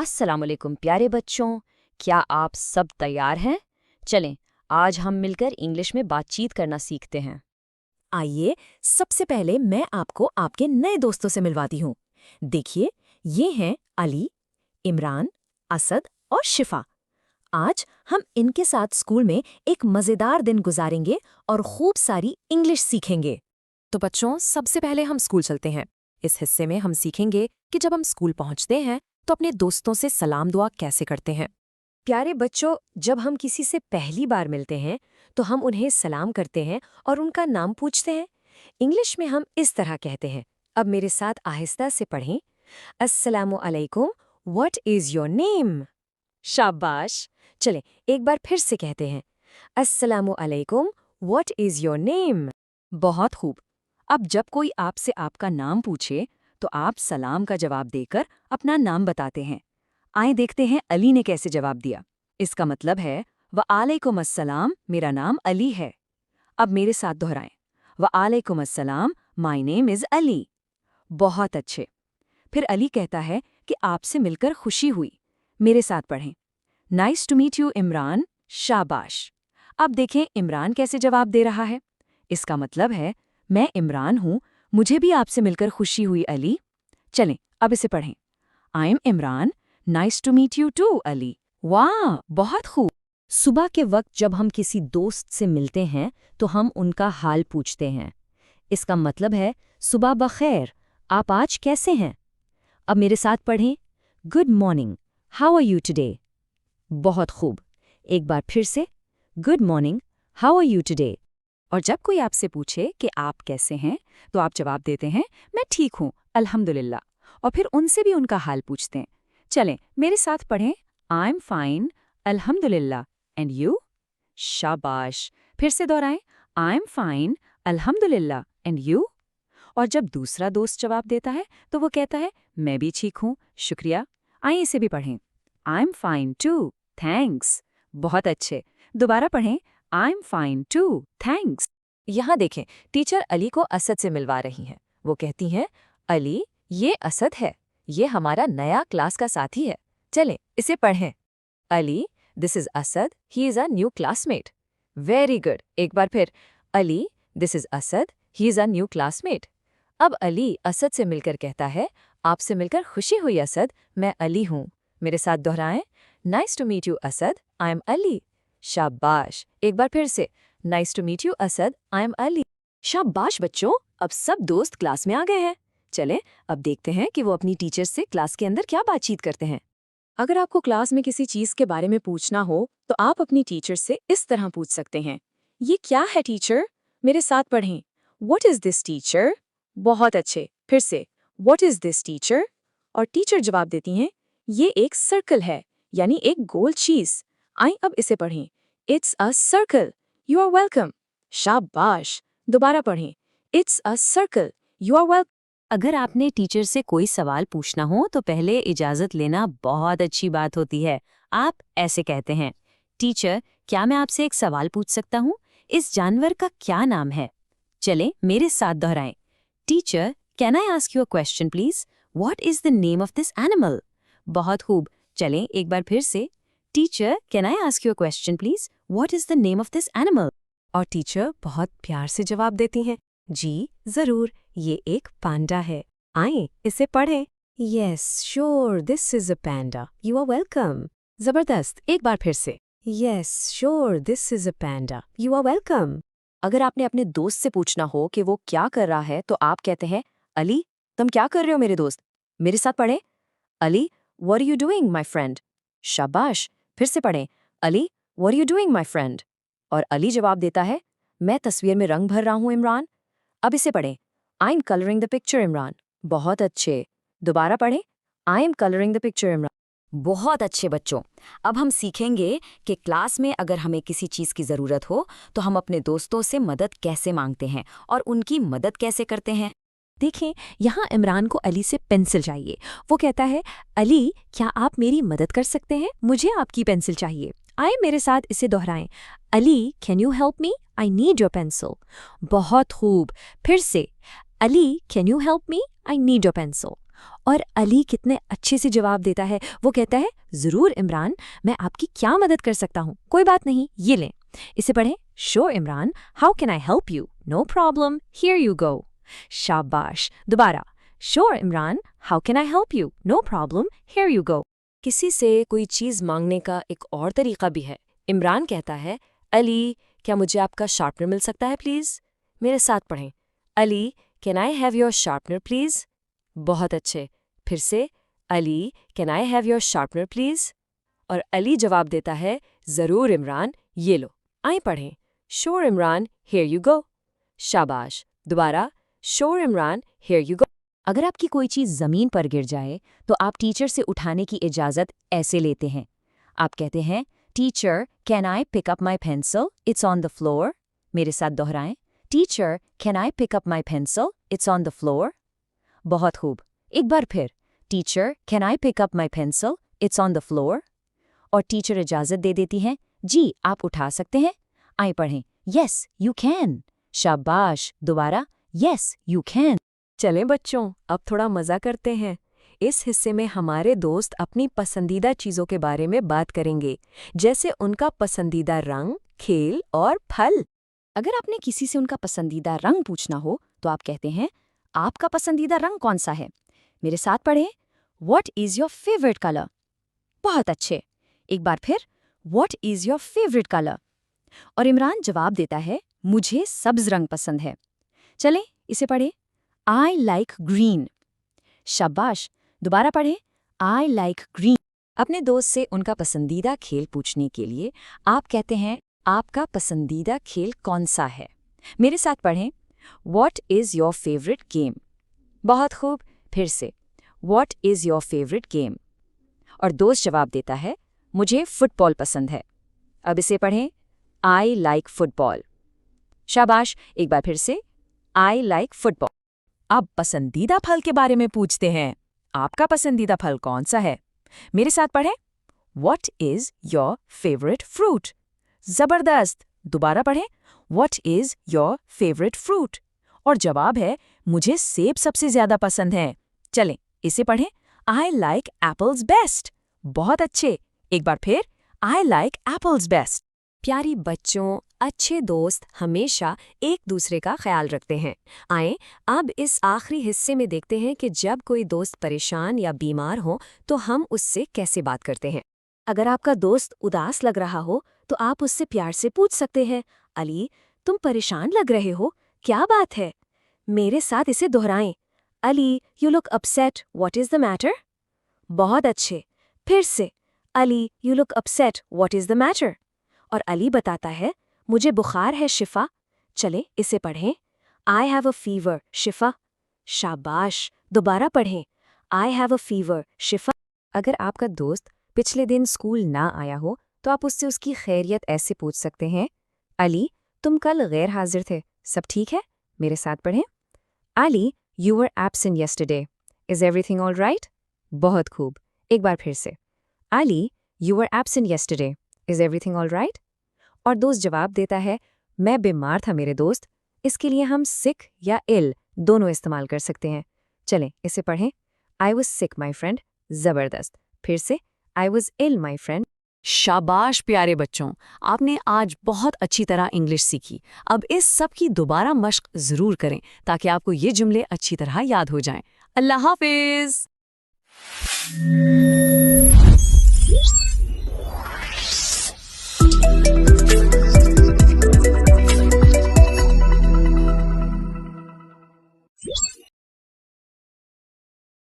अस्सलामुअलैकुम प्यारे बच्चों, क्या आप सब तैयार हैं? चलें, आज हम मिलकर इंग्लिश में बातचीत करना सीखते हैं। आइए, सबसे पहले मैं आपको आपके नए दोस्तों से मिलवाती हूँ। देखिए, ये हैं अली, इमरान, असद और शिफा। आज हम इनके साथ स्कूल में एक मज़ेदार दिन गुजारेंगे और खूब सारी इंग्लिश सीखेंगे। तो बच्चों, सबसे पहले हम स्कूल चलते हैं। इस हिस्से में हम सीखेंगे कि जब हम स्कूल पहुंचते हैं तो अपने दोस्तों से सलाम दुआ कैसे करते हैं। प्यारे बच्चों, जब हम किसी से पहली बार मिलते हैं तो हम उन्हें सलाम करते हैं और उनका नाम पूछते हैं। इंग्लिश में हम इस तरह कहते हैं। अब मेरे साथ आहिस्ता से पढ़ें। अस्सलामु अलैकुम, व्हाट इज योर नेम? शाबाश। चलें, एक बार फिर से कहते हैं। अस्सलामु अलैकुम, व्हाट इज योर नेम? बहुत खूब। अब जब कोई आपसे आपका नाम पूछे तो आप सलाम का जवाब देकर अपना नाम बताते हैं। आए देखते हैं अली ने कैसे जवाब दिया। इसका मतलब है वालेकुम अस्सलाम, मेरा नाम अली है। अब मेरे साथ दोहराएं। वालेकुम अस्सलाम, माय नेम इज अली। बहुत अच्छे। फिर अली कहता है कि आपसे मिलकर खुशी हुई। मेरे साथ पढ़ें। Nice to meet you Imran. शाबाश। अब देखें इमरान कैसे जवाब दे रहा है। इसका मतलब है मैं इमरान हूं, मुझे भी आपसे मिलकर खुशी हुई अली। चलें, अब इसे पढ़ें। I am Imran, nice to meet you too Ali. वाह, बहुत खूब। सुबह के वक्त जब हम किसी दोस्त से मिलते हैं तो हम उनका हाल पूछते हैं। इसका मतलब है सुबह बखैर, आप आज कैसे हैं? अब मेरे साथ पढ़ें। Good morning, how are you today? बहुत खूब। एक बार फिर से। Good morning, how are you today? और जब कोई आपसे पूछे कि आप कैसे हैं तो आप जवाब देते हैं मैं ठीक हूँ, अल्हम्दुलिल्लाह। और फिर उनसे भी उनका हाल पूछते हैं। चलें, मेरे साथ पढ़ें। आई एम फाइन, अल्हम्दुलिल्लाह। And you? शाबाश। फिर से दोहराएं। आई एम फाइन, अल्हम्दुलिल्लाह। And you? और जब दूसरा दोस्त जवाब देता है तो वो कहता है मैं भी ठीक हूँ, शुक्रिया। आइए इसे भी पढ़ें। I am fine too, thanks. बहुत अच्छे। दोबारा पढ़ें। I am fine too, thanks. यहाँ देखें, टीचर अली को असद से मिलवा रही हैं। वो कहती हैं, अली, ये असद है, ये हमारा नया क्लास का साथी है। चलें, इसे पढ़ें। Ali, this is Asad, he is a new classmate. Very good. एक बार फिर। Ali, this is Asad, he is a new classmate. अब अली असद से मिलकर कहता है आपसे मिलकर खुशी हुई असद, मैं अली हूँ। मेरे साथ दोहराएं। Nice to meet you Asad, I am Ali. शाबाश। एक बार फिर से। Nice to meet you Asad, I am Ali. शाबाश बच्चों, अब सब दोस्त क्लास में आ गए हैं। चलें, अब देखते हैं कि वो अपनी टीचर से क्लास के अंदर क्या बातचीत करते हैं। अगर आपको क्लास में किसी चीज के बारे में पूछना हो तो आप अपनी टीचर से इस तरह पूछ सकते हैं। ये क्या है टीचर? मेरे साथ पढ़ें। What is this teacher? बहुत अच्छे। फिर से। What is this teacher? और टीचर जवाब देती हैं ये एक सर्कल है, यानी एक गोल चीज। आइए अब इसे पढ़ें। It's a circle, you are welcome. शाबाश। दोबारा पढ़ें। It's a circle, you are welcome. अगर आपने टीचर से कोई सवाल पूछना हो तो पहले इजाज़त लेना बहुत अच्छी बात होती है। आप ऐसे कहते हैं, टीचर, क्या मैं आपसे एक सवाल पूछ सकता हूँ? इस जानवर का क्या नाम है? चलें, मेरे साथ दोहराएं। Teacher, can I ask you a question please? What is the name of this animal? बहुत खूब। चलें, एक बार फिर से। Teacher, can I ask you a question please? What is the name of this animal? और टीचर बहुत प्यार से जवाब देती हैं, जी जरूर, ये एक पांडा है। आइए इसे पढ़ें। Yes sure, this is a panda, you are welcome. जबरदस्त। एक बार फिर से। Yes sure, this is a panda, you are welcome. अगर आपने अपने दोस्त से पूछना हो कि वो क्या कर रहा है तो आप कहते हैं, अली, तुम क्या कर रहे हो मेरे दोस्त? मेरे साथ पढ़ें। Ali, what are you doing my friend? शाबाश। फिर से पढ़ें। Ali, what are you doing my friend? और अली जवाब देता है मैं तस्वीर में रंग भर रहा हूँ इमरान। अब इसे पढ़ें। I M colouring the picture Imran. बहुत अच्छे। दोबारा पढ़ें। I M colouring the picture Imran. बहुत अच्छे बच्चों। अब हम सीखेंगे कि क्लास में अगर हमें किसी चीज़ की ज़रूरत हो तो हम अपने दोस्तों से मदद कैसे मांगते हैं और उनकी मदद कैसे करते हैं। देखें, यहाँ इमरान को अली से पेंसिल चाहिए। वो कहता है, अली, क्या आप मेरी मदद कर सकते हैं? मुझे आपकी पेंसिल चाहिए। आए मेरे साथ इसे दोहराएं। Ali, can you help me? I need your pencil. बहुत खूब। फिर से। Ali, can you help me? I need your pencil. और अली कितने अच्छे से जवाब देता है। वो कहता है, ज़रूर इमरान, मैं आपकी क्या मदद कर सकता हूँ? कोई बात नहीं, ये लें। इसे पढ़ें। Sure Imran, how can I help you? No problem, here you go. शाबाश। दोबारा। Sure Imran, how can I help you? No problem, here you go. किसी से कोई चीज़ मांगने का एक और तरीका भी है। इमरान कहता है, अली, क्या मुझे आपका शार्पनर मिल सकता है प्लीज़? मेरे साथ पढ़ें। Ali, can I have your sharpener please? बहुत अच्छे। फिर से, Ali, can I have your sharpener please? और अली जवाब देता है, ज़रूर इमरान, ये लो। आइए पढ़ें। Sure Imran, here you go. शाबाश। दोबारा। श्योर इमरान, हियर यू गो। अगर आपकी कोई चीज़ ज़मीन पर गिर जाए तो आप टीचर से उठाने की इजाज़त ऐसे लेते हैं। आप कहते हैं, teacher, can I pick up my pencil? It's on the floor. मेरे साथ दोहराएं। Teacher, can I pick up my pencil? It's on the floor. बहुत खूब। एक बार फिर। Teacher, can I pick up my pencil? It's on the floor. और teacher इजाज़त दे देती हैं, जी, आप उठा सकते हैं। आइए पढ़ें। Yes, you can. शाबाश। दोबारा। Yes, you can. चलें बच्चों, अब थोड़ा मज़ा करते हैं। इस हिस्से में हमारे दोस्त अपनी पसंदीदा चीज़ों के बारे में बात करेंगे, जैसे उनका पसंदीदा रंग, खेल और फल। अगर आपने किसी से उनका पसंदीदा रंग पूछना हो तो आप कहते हैं, आपका पसंदीदा रंग कौन सा है? मेरे साथ पढ़ें। What is your favourite colour? बहुत अच्छे। एक बार फिर। What is your favourite colour? और इमरान जवाब देता है, मुझे सब्ज रंग पसंद है। चलें इसे पढ़ें। I like green. शाबाश। दोबारा पढ़ें। I like green. अपने दोस्त से उनका पसंदीदा खेल पूछने के लिए आप कहते हैं, आपका पसंदीदा खेल कौन सा है? मेरे साथ पढ़ें। What is your favourite game? बहुत खूब। फिर से। What is your favourite game? और दोस्त जवाब देता है, मुझे फुटबॉल पसंद है। अब इसे पढ़ें। I like football. शाबाश। एक बार फिर से। I like football. अब पसंदीदा फल के बारे में पूछते हैं। आपका पसंदीदा फल कौन सा है? मेरे साथ पढ़ें। What is your favourite fruit? जबरदस्त। दोबारा पढ़ें। What is your favourite fruit? और जवाब है, मुझे सेब सबसे ज्यादा पसंद है। चलें इसे पढ़ें। I like apples best. बहुत अच्छे। एक बार फिर। I like apples best. प्यारी बच्चों, अच्छे दोस्त हमेशा एक दूसरे का ख्याल रखते हैं। आएं अब इस आखिरी हिस्से में देखते हैं कि जब कोई दोस्त परेशान या बीमार हो तो हम उससे कैसे बात करते हैं। अगर आपका दोस्त उदास लग रहा हो तो आप उससे प्यार से पूछ सकते हैं, अली, तुम परेशान लग रहे हो, क्या बात है? मेरे साथ इसे दोहराएं। Ali, you look upset, what is the matter? बहुत अच्छे। फिर से। Ali, you look upset, what is the matter? और अली बताता है, मुझे बुखार है शिफा। चले इसे पढ़ें। आई हैव अ फीवर शिफा। शाबाश। दोबारा पढ़ें। आई हैव अ फीवर शिफा। अगर आपका दोस्त पिछले दिन स्कूल ना आया हो तो आप उससे उसकी खैरियत ऐसे पूछ सकते हैं, अली, तुम कल गैर हाजिर थे, सब ठीक है? मेरे साथ पढ़ें। Ali, you were absent yesterday, is everything all right? बहुत खूब। एक बार फिर से। Ali, you were absent yesterday, is everything all right? और दोस्त जवाब देता है, मैं बीमार था मेरे दोस्त। इसके लिए हम सिक या इल दोनों इस्तेमाल कर सकते हैं। चलें इसे पढ़ें। I was sick my friend. जबरदस्त। फिर से। I was ill my friend. शाबाश प्यारे बच्चों, आपने आज बहुत अच्छी तरह इंग्लिश सीखी। अब इस सब की दोबारा मश्क ज़रूर करें ताकि आपको ये जुमले अच्छी तरह याद हो जाएं। अल्लाह हाफिज़। Yeah.